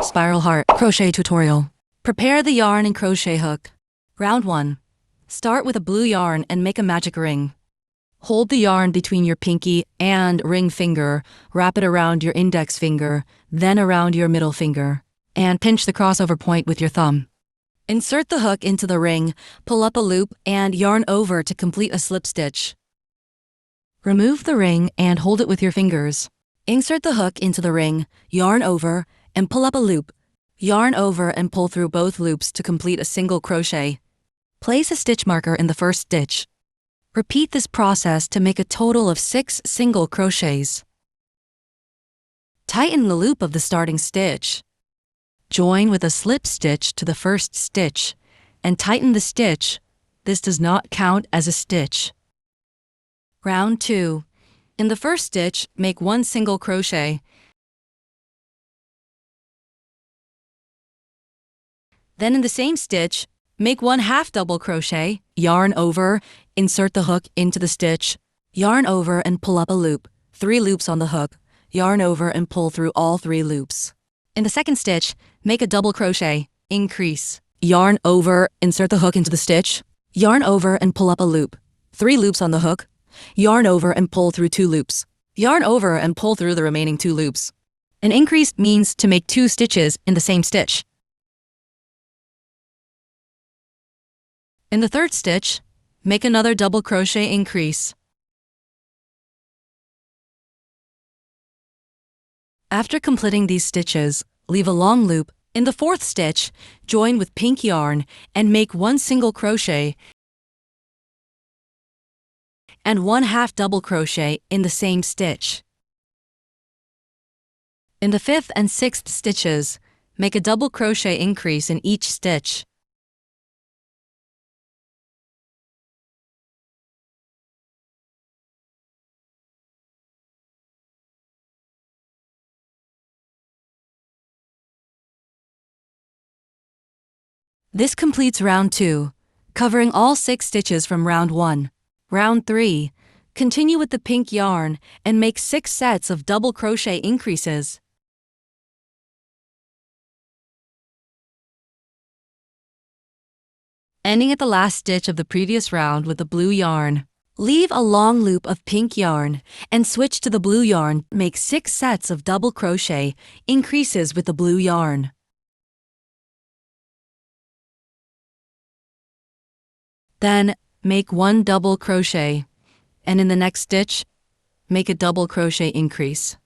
Spiral Heart Crochet Tutorial. Prepare the yarn and crochet hook. Round 1. Start with a blue yarn and make a magic ring. Hold the yarn between your pinky and ring finger, wrap it around your index finger, then around your middle finger, and pinch the crossover point with your thumb. Insert the hook into the ring, pull up a loop, and yarn over to complete a slip stitch. Remove the ring and hold it with your fingers. Insert the hook into the ring, yarn over, and pull up a loop. Yarn over and pull through both loops to complete a single crochet. Place a stitch marker in the first stitch. Repeat this process to make a total of 6 single crochets. Tighten the loop of the starting stitch. Join with a slip stitch to the first stitch and tighten the stitch. This does not count as a stitch. Round 2. In the first stitch, make 1 single crochet. Then in the same stitch, make 1 half double crochet, yarn over, insert the hook into the stitch, yarn over and pull up a loop, 3 loops on the hook, yarn over and pull through all 3 loops. In the second stitch, make a double crochet, increase, yarn over, insert the hook into the stitch, yarn over and pull up a loop, 3 loops on the hook, yarn over and pull through 2 loops, yarn over and pull through the remaining 2 loops. An increase means to make 2 stitches in the same stitch. In the third stitch, make another double crochet increase. After completing these stitches, leave a long loop. In the fourth stitch, join with pink yarn and make 1 single crochet and 1 half double crochet in the same stitch. In the 5th and 6th stitches, make a double crochet increase in each stitch. This completes round 2, covering all 6 stitches from round 1. Round 3, continue with the pink yarn and make 6 sets of double crochet increases. Ending at the last stitch of the previous round with the blue yarn. Leave a long loop of pink yarn and switch to the blue yarn. Make 6 sets of double crochet increases with the blue yarn. Then, make 1 double crochet, and in the next stitch, make a double crochet increase.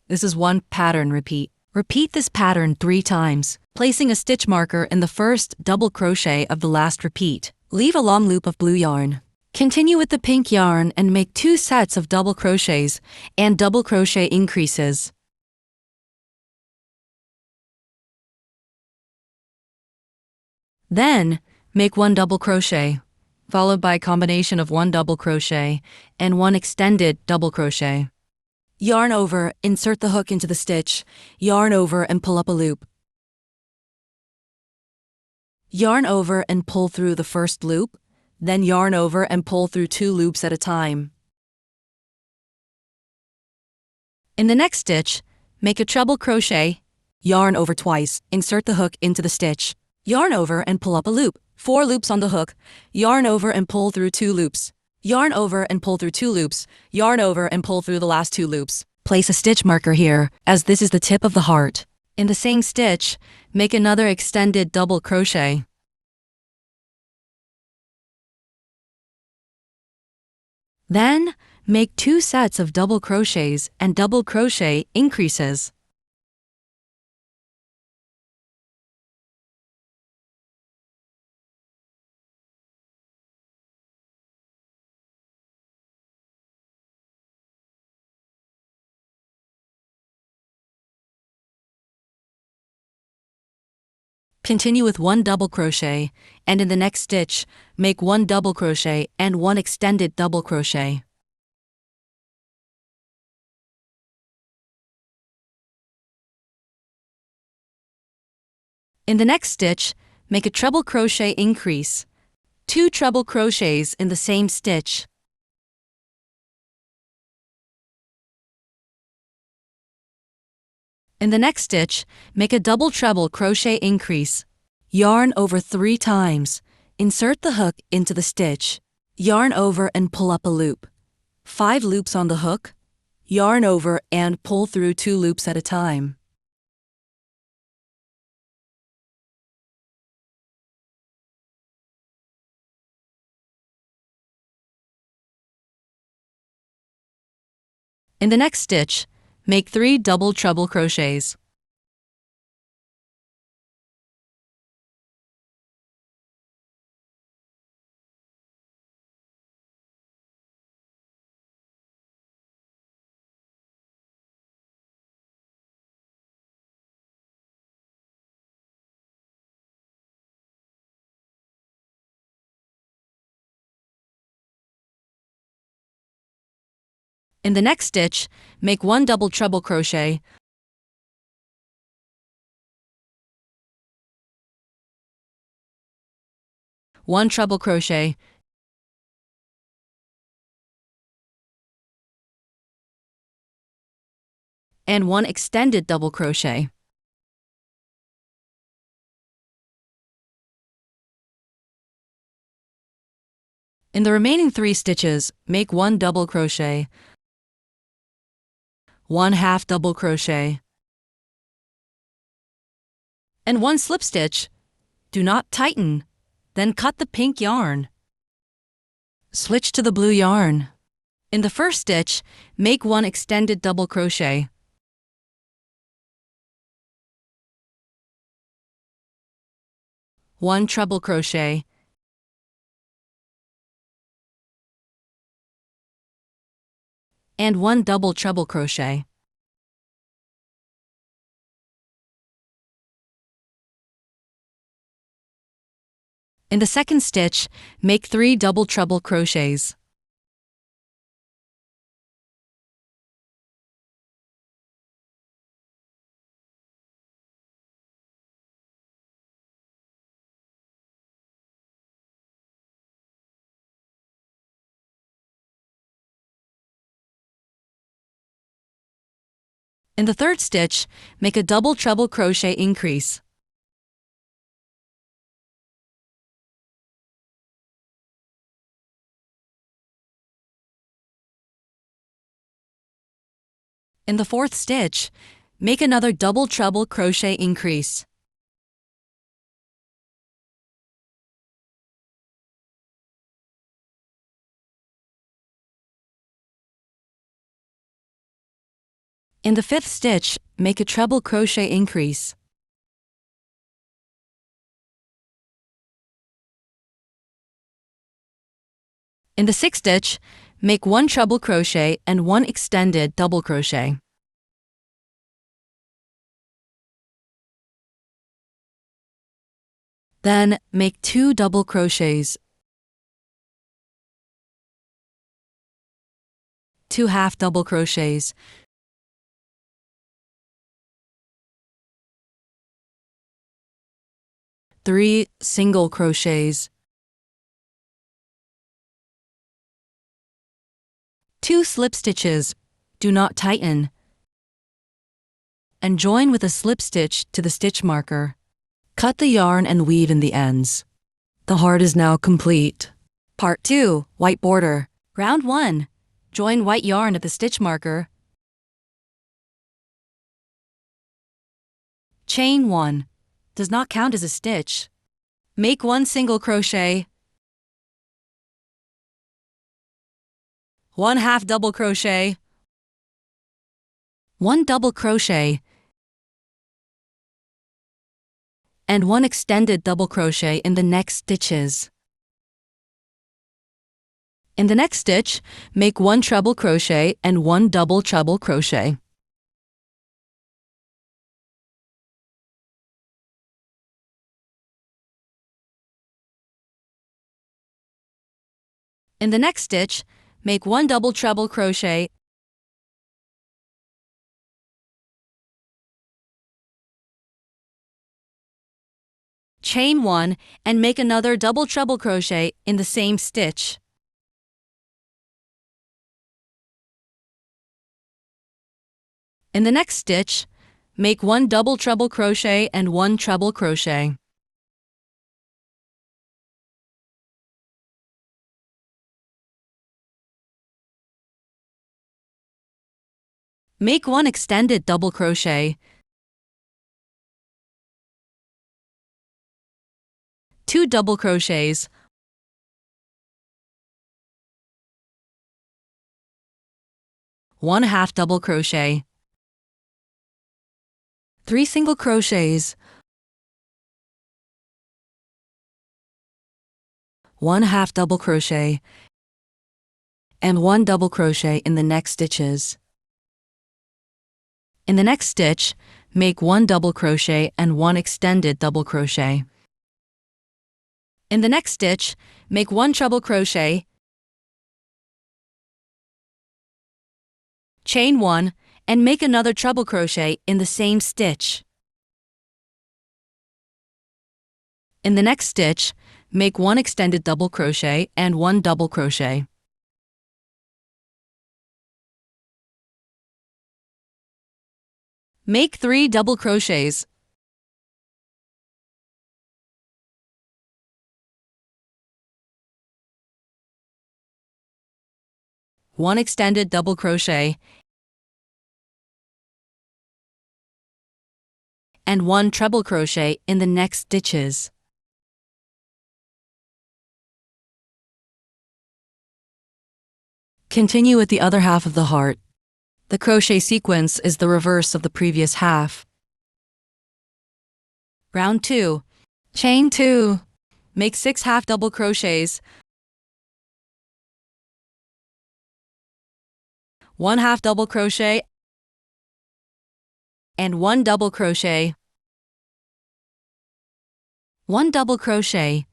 This is one pattern repeat. Repeat this pattern 3 times, placing a stitch marker in the first double crochet of the last repeat. Leave a long loop of blue yarn. Continue with the pink yarn and make 2 sets of double crochets and double crochet increases. Then, make 1 double crochet, followed by a combination of 1 double crochet and 1 extended double crochet. Yarn over, insert the hook into the stitch, yarn over and pull up a loop. Yarn over and pull through the first loop, then yarn over and pull through 2 loops at a time. In the next stitch, make a treble crochet, yarn over twice, insert the hook into the stitch. Yarn over and pull up a loop, 4 loops on the hook, yarn over and pull through 2 loops, yarn over and pull through 2 loops, yarn over and pull through the last 2 loops. Place a stitch marker here, as this is the tip of the heart. In the same stitch, make another extended double crochet. Then, make 2 sets of double crochets and double crochet increases. Continue with 1 double crochet, and in the next stitch, make 1 double crochet and 1 extended double crochet. In the next stitch, make a treble crochet increase, 2 treble crochets in the same stitch. In the next stitch, make a double treble crochet increase. Yarn over 3 times. Insert the hook into the stitch. Yarn over and pull up a loop. 5 loops on the hook. Yarn over and pull through 2 loops at a time. In the next stitch, make 3 double treble crochets. In the next stitch, make 1 double treble crochet, one treble crochet, and 1 extended double crochet. In the remaining 3 stitches, make 1 double crochet, 1 half double crochet, and 1 slip stitch. Do not tighten, then cut the pink yarn. Switch to the blue yarn. In the first stitch, make 1 extended double crochet, one treble crochet, and 1 double treble crochet. In the second stitch, make 3 double treble crochets. In the third stitch, make a double treble crochet increase. In the fourth stitch, make another double treble crochet increase. In the fifth stitch, make a treble crochet increase. In the sixth stitch, make 1 treble crochet and 1 extended double crochet. Then make 2 double crochets, 2 half double crochets, 3 single crochets, 2 slip stitches, do not tighten, and join with a slip stitch to the stitch marker. Cut the yarn and weave in the ends. The heart is now complete. Part 2, white border. Round 1. Join white yarn at the stitch marker. Chain 1. Does not count as a stitch. Make 1 single crochet, 1 half double crochet, 1 double crochet, and 1 extended double crochet in the next stitches. In the next stitch, make 1 treble crochet and 1 double treble crochet. In the next stitch, make 1 double treble crochet chain 1 and make another double treble crochet in the same stitch. In the next stitch, Make 1 double treble crochet and 1 treble crochet. Make 1 extended double crochet, 2 double crochets, 1 half double crochet, 3 single crochets, 1 half double crochet, and 1 double crochet in the next stitches. In the next stitch, make 1 double crochet and 1 extended double crochet. In the next stitch, make 1 treble crochet, chain 1, and make another treble crochet in the same stitch. In the next stitch, make 1 extended double crochet and 1 double crochet. Make 3 double crochets. One extended double crochet and 1 treble crochet in the next stitches. Continue with the other half of the heart. The crochet sequence is the reverse of the previous half. Round 2. Chain 2. Make 6 half double crochets, 1 half double crochet, and 1 double crochet, 1 double crochet,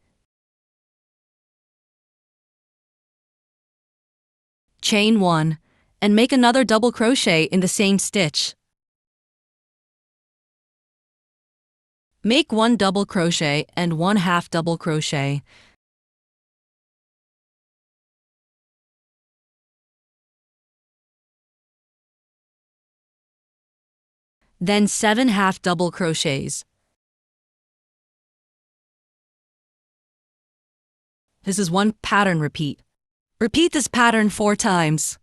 chain 1, and make another double crochet in the same stitch. Make 1 double crochet and 1 half double crochet. Then 7 half double crochets. This is one pattern repeat. Repeat this pattern 4 times.